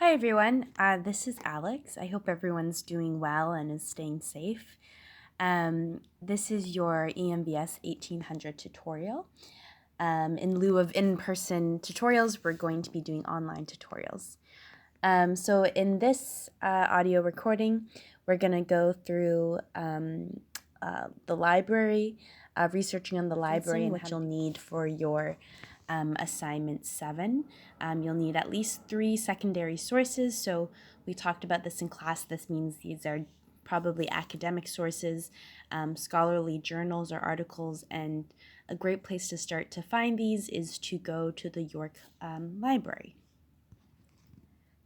Hi everyone, this is Alex. I hope everyone's doing well and is staying safe. This is your EMBS 1800 tutorial. In lieu of in-person tutorials, we're going to be doing online tutorials. So in this audio recording, we're going to go through the library, researching on the library and what you'll need for your assignment 7. You'll need at least 3 secondary sources. So we talked about this in class. This means these are probably academic sources, scholarly journals or articles, and a great place to start to find these is to go to the York Library.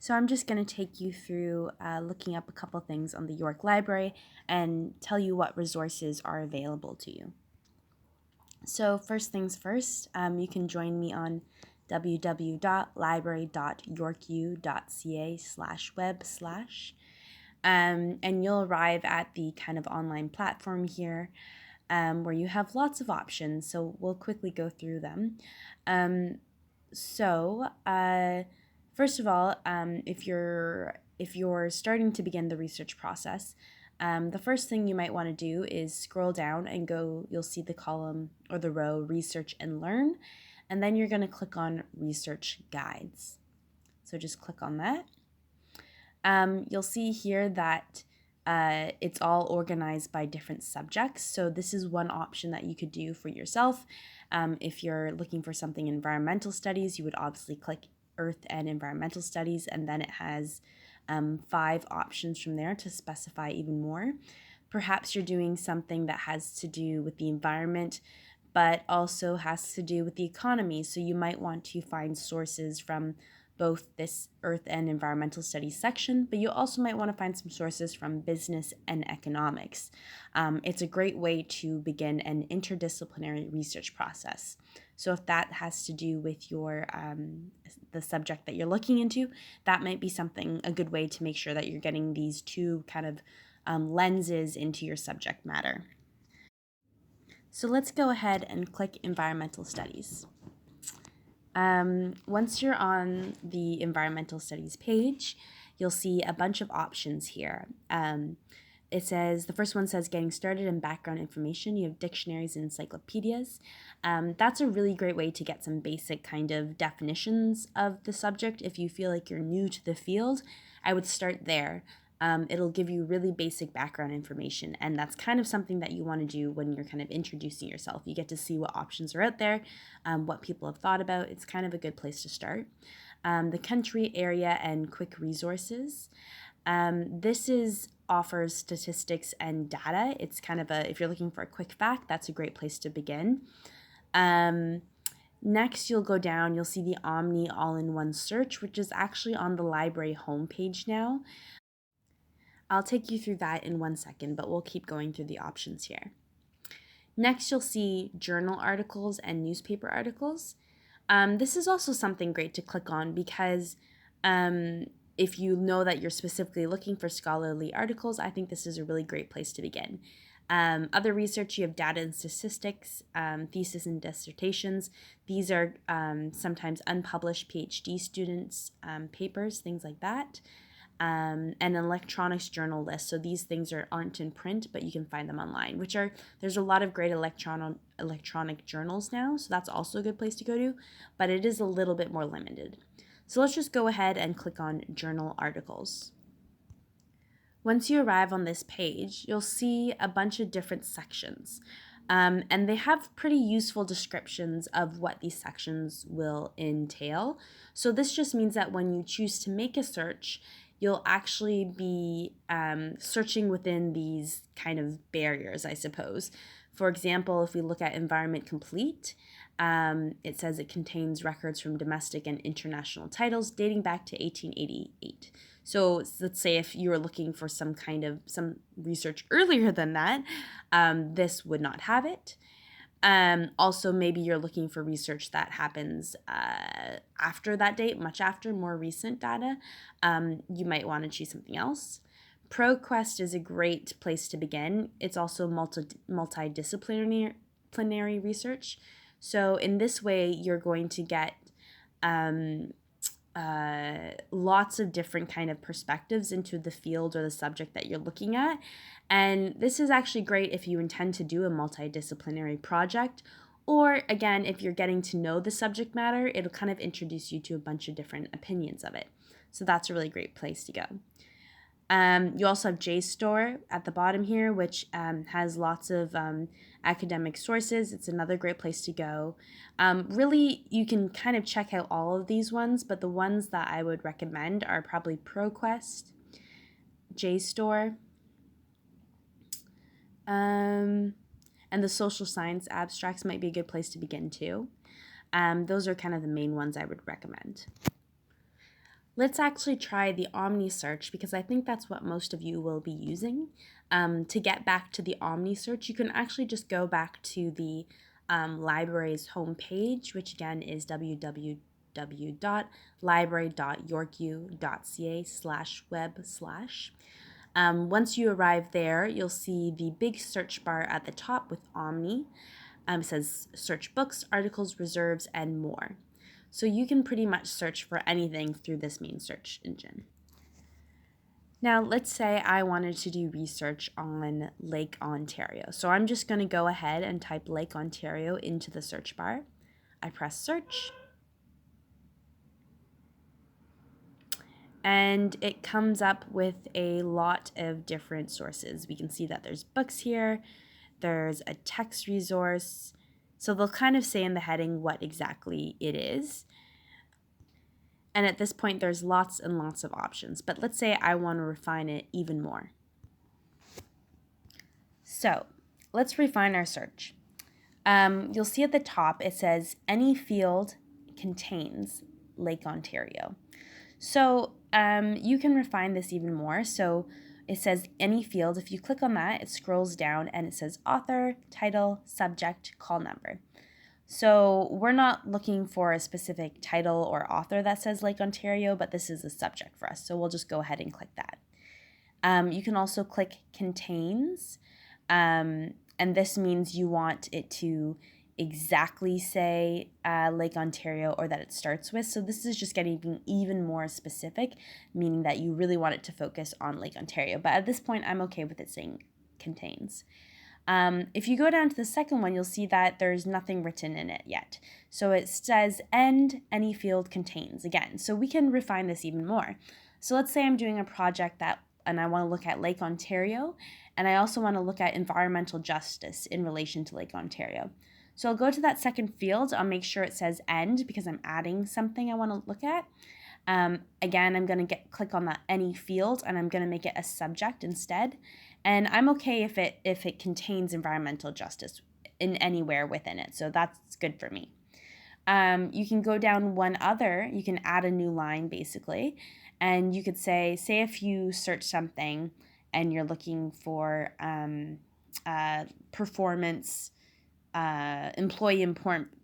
So I'm just going to take you through looking up a couple things on the York Library and tell you what resources are available to you. So first things first, you can join me on www.library.yorku.ca/web/. And you'll arrive at the kind of online platform here where you have lots of options. So we'll quickly go through them. First of all, if you're starting to begin the research process, the first thing you might want to do is scroll down and you'll see the column or the row Research and Learn, and then you're going to click on Research Guides. So just click on that. You'll see here that it's all organized by different subjects. So this is one option that you could do for yourself. If you're looking for something in environmental studies, you would obviously click Earth and Environmental Studies, and then it has 5 options from there to specify even more. Perhaps you're doing something that has to do with the environment, but also has to do with the economy. So you might want to find sources from both this Earth and Environmental Studies section, but you also might want to find some sources from business and economics. It's a great way to begin an interdisciplinary research process. So if that has to do with your the subject that you're looking into, that might be a good way to make sure that you're getting these 2 kind of lenses into your subject matter. So let's go ahead and click Environmental Studies. Once you're on the Environmental Studies page, you'll see a bunch of options here. The first one says Getting Started and Background Information. You have dictionaries and encyclopedias. That's a really great way to get some basic kind of definitions of the subject. If you feel like you're new to the field, I would start there. It'll give you really basic background information, and that's kind of something that you want to do when you're kind of introducing yourself. You get to see what options are out there, what people have thought about. It's kind of a good place to start. The country, area, and quick resources. This offers statistics and data. It's kind of if you're looking for a quick fact, that's a great place to begin. Next, you'll go down, you'll see the Omni All-in-One Search, which is actually on the library homepage now. I'll take you through that in 1 second, but we'll keep going through the options here. Next, you'll see journal articles and newspaper articles. This is also something great to click on because if you know that you're specifically looking for scholarly articles, I think this is a really great place to begin. Other research, you have data and statistics, thesis and dissertations. These are sometimes unpublished PhD students' papers, things like that. And an electronics journal list. So these things aren't in print, but you can find them online, there's a lot of great electronic journals now. So that's also a good place to go to, but it is a little bit more limited. So let's just go ahead and click on journal articles. Once you arrive on this page, you'll see a bunch of different sections. And they have pretty useful descriptions of what these sections will entail. So this just means that when you choose to make a search, you'll actually be searching within these kind of barriers, I suppose. For example, if we look at Environment Complete, it says it contains records from domestic and international titles dating back to 1888. So let's say if you were looking for some research earlier than that, this would not have it. Also, maybe you're looking for research that happens after that date, much after, more recent data. You might want to choose something else. ProQuest is a great place to begin. It's also multidisciplinary research. So in this way, you're going to get lots of different kind of perspectives into the field or the subject that you're looking at. And this is actually great if you intend to do a multidisciplinary project, or again, if you're getting to know the subject matter, it'll kind of introduce you to a bunch of different opinions of it. So that's a really great place to go. You also have JSTOR at the bottom here, which has lots of academic sources. It's another great place to go. Really, you can kind of check out all of these ones, but the ones that I would recommend are probably ProQuest, JSTOR, and the social science abstracts might be a good place to begin too. Those are kind of the main ones I would recommend. Let's actually try the Omni Search because I think that's what most of you will be using. To get back to the Omni Search, you can actually just go back to the library's homepage, which again is www.library.yorku.ca/web/. Once you arrive there, you'll see the big search bar at the top with Omni. It says search books, articles, reserves, and more. So you can pretty much search for anything through this main search engine. Now, let's say I wanted to do research on Lake Ontario. So I'm just going to go ahead and type Lake Ontario into the search bar. I press search. And it comes up with a lot of different sources. We can see that there's books here, there's a text resource. So they'll kind of say in the heading what exactly it is. And at this point, there's lots and lots of options. But let's say I want to refine it even more. So let's refine our search. You'll see at the top, it says any field contains Lake Ontario. So you can refine this even more. So it says any field. If you click on that, it scrolls down and it says author, title, subject, call number. So we're not looking for a specific title or author that says Lake Ontario, but this is a subject for us. So we'll just go ahead and click that. You can also click contains, and this means you want it to exactly say Lake Ontario or that it starts with. So this is just getting even more specific, meaning that you really want it to focus on Lake Ontario. But at this point, I'm okay with it saying contains. If you go down to the second one, you'll see that there's nothing written in it yet. So it says end any field contains again. So we can refine this even more. So let's say I'm doing a project and I want to look at Lake Ontario, and I also want to look at environmental justice in relation to Lake Ontario. So I'll go to that second field. I'll make sure it says end because I'm adding something I want to look at. Again, I'm going to click on that any field, and I'm going to make it a subject instead. And I'm okay if it contains environmental justice in anywhere within it. So that's good for me. You can go down you can add a new line basically. And you could say if you search something and you're looking for performance, employee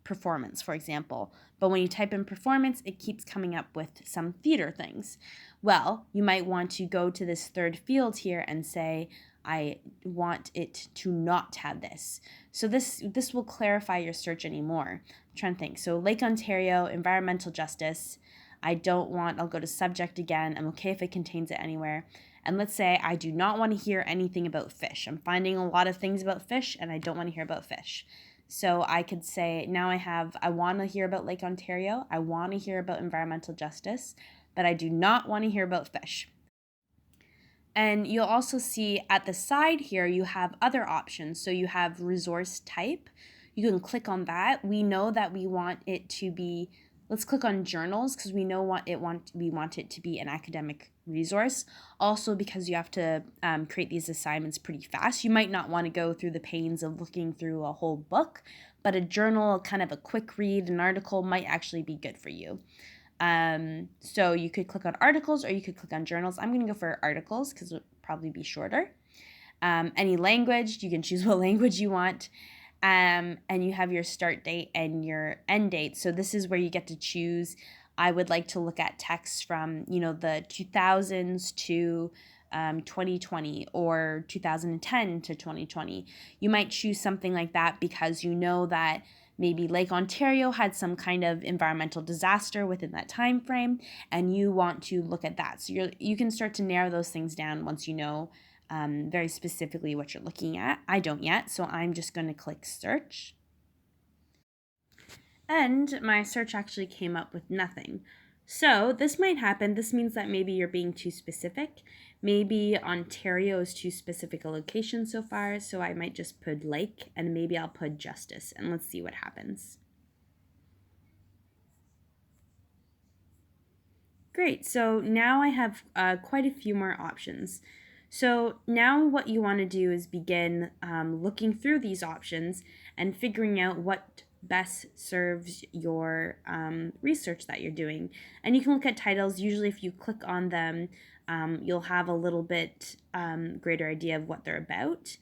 performance, for example. But when you type in performance, it keeps coming up with some theater things. Well, you might want to go to this third field here and say, I want it to not have this. So this will clarify your search anymore. I'm trying to think. So Lake Ontario, environmental justice. I'll go to subject again. I'm okay if it contains it anywhere. And let's say I do not want to hear anything about fish. I'm finding a lot of things about fish and I don't want to hear about fish. So I could say now I want to hear about Lake Ontario. I want to hear about environmental justice, but I do not want to hear about fish. And you'll also see at the side here, you have other options. So you have resource type. You can click on that. We know that we want it to be, let's click on journals because we know we want it to be an academic resource. Also because you have to create these assignments pretty fast. You might not want to go through the pains of looking through a whole book, but a journal, kind of a quick read, an article might actually be good for you. So you could click on articles or you could click on journals. I'm going to go for articles because it would probably be shorter. Any language, you can choose what language you want. And you have your start date and your end date. So this is where you get to choose. I would like to look at text from, the 2000s to 2020 or 2010 to 2020. You might choose something like that because you know that maybe Lake Ontario had some kind of environmental disaster within that time frame, and you want to look at that. So you can start to narrow those things down once you know very specifically what you're looking at. I don't yet, so I'm just going to click search. And my search actually came up with nothing. So this might happen. This means that maybe you're being too specific. Maybe Ontario is too specific a location so far, so I might just put lake, and maybe I'll put justice, and let's see what happens. Great, so now I have quite a few more options. So now what you want to do is begin looking through these options and figuring out what best serves your research that you're doing. And you can look at titles. Usually if you click on them, you'll have a little bit greater idea of what they're about.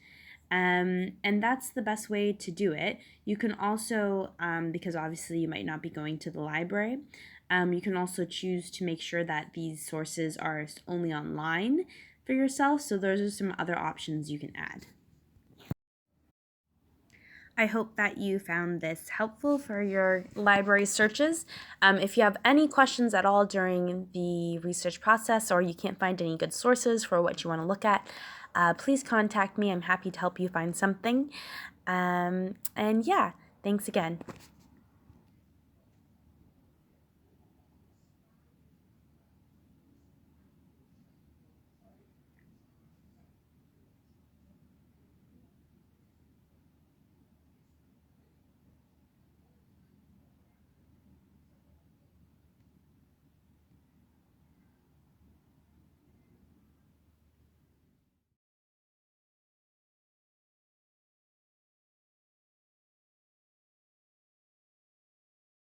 And that's the best way to do it. You can also, because obviously you might not be going to the library, you can also choose to make sure that these sources are only online for yourself. So those are some other options you can add. I hope that you found this helpful for your library searches. If you have any questions at all during the research process, or you can't find any good sources for what you want to look at, please contact me. I'm happy to help you find something. And yeah, thanks again.